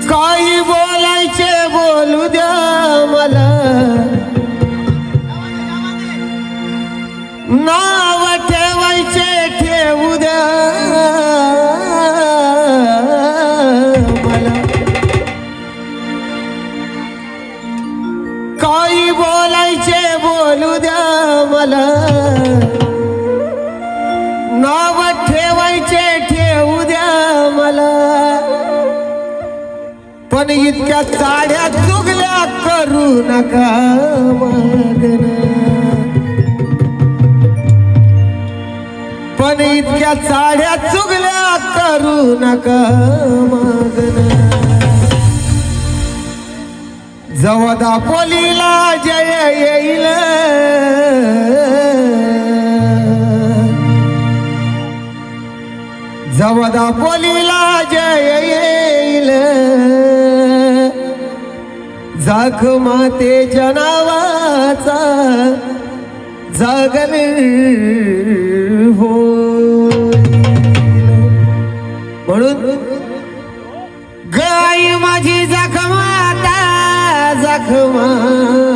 काही बोलायचे बोलू द्या मला, नाव ठेवायचे ठेवू द्या मला, काही बोलायचे बोलू द्या मला, नाव ठेवायचे ठेवू द्या मला, पण इतक्या चाड्या चुगल्या करू नका मागना, पण इतक्या चाड्या चुगल्या करू नका मागना. जेव्हा दापोलीला जय येईल, जेव्हा दापोलीला जय येईल, जाख मातेच्या नावाचा जागल होईल. म्हणून गाई माझी जाख माता, जाख माता